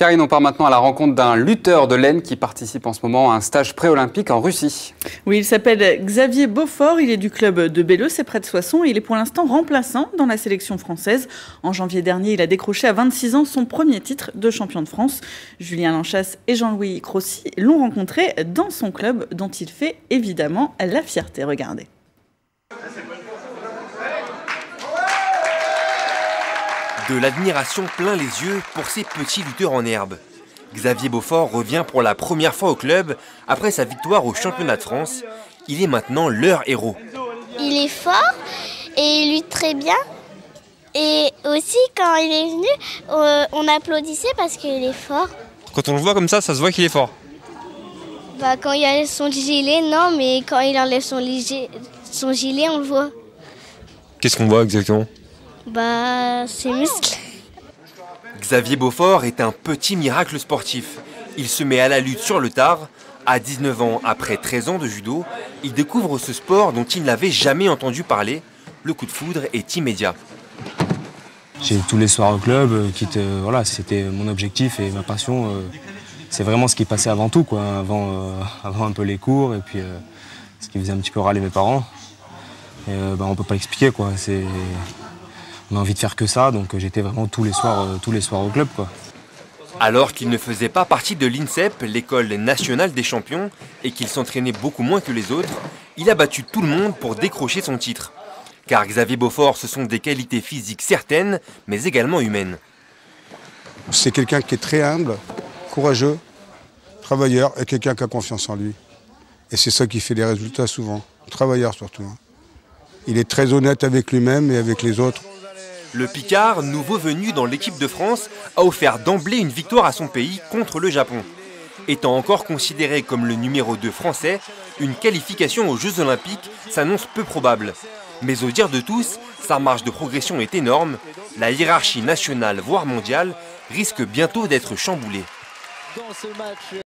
Karine, on part maintenant à la rencontre d'un lutteur de l'Aisne qui participe en ce moment à un stage pré-olympique en Russie. Oui, il s'appelle Xavier Beaufort, il est du club de Belleux, c'est près de Soissons, et il est pour l'instant remplaçant dans la sélection française. En janvier dernier, il a décroché à 26 ans son premier titre de champion de France. Julien Lanchasse et Jean-Louis Crossi l'ont rencontré dans son club, dont il fait évidemment la fierté. Regardez. De l'admiration plein les yeux pour ces petits lutteurs en herbe. Xavier Beaufort revient pour la première fois au club après sa victoire au championnat de France. Il est maintenant leur héros. Il est fort et il lutte très bien. Et aussi quand il est venu, on applaudissait parce qu'il est fort. Quand on le voit comme ça se voit qu'il est fort. Quand il a son gilet, non, mais quand il enlève son gilet, on le voit. Qu'est-ce qu'on voit exactement ? Ses muscles. Xavier Beaufort est un petit miracle sportif. Il se met à la lutte sur le tard. À 19 ans, après 13 ans de judo, il découvre ce sport dont il n'avait jamais entendu parler. Le coup de foudre est immédiat. J'ai tous les soirs au club, voilà, c'était mon objectif et ma passion. C'est vraiment ce qui passait avant tout, quoi. Avant un peu les cours et puis ce qui faisait un petit peu râler mes parents. Et, on peut pas l'expliquer, quoi. On a envie de faire que ça, donc j'étais vraiment tous les soirs au club, quoi. Alors qu'il ne faisait pas partie de l'INSEP, l'école nationale des champions, et qu'il s'entraînait beaucoup moins que les autres, il a battu tout le monde pour décrocher son titre. Car Xavier Beaufort, ce sont des qualités physiques certaines, mais également humaines. C'est quelqu'un qui est très humble, courageux, travailleur, et quelqu'un qui a confiance en lui. Et c'est ça qui fait des résultats souvent, travailleur surtout. Il est très honnête avec lui-même et avec les autres. Le Picard, nouveau venu dans l'équipe de France, a offert d'emblée une victoire à son pays contre le Japon. Étant encore considéré comme le numéro 2 français, une qualification aux Jeux Olympiques s'annonce peu probable. Mais au dire de tous, sa marge de progression est énorme. La hiérarchie nationale, voire mondiale, risque bientôt d'être chamboulée.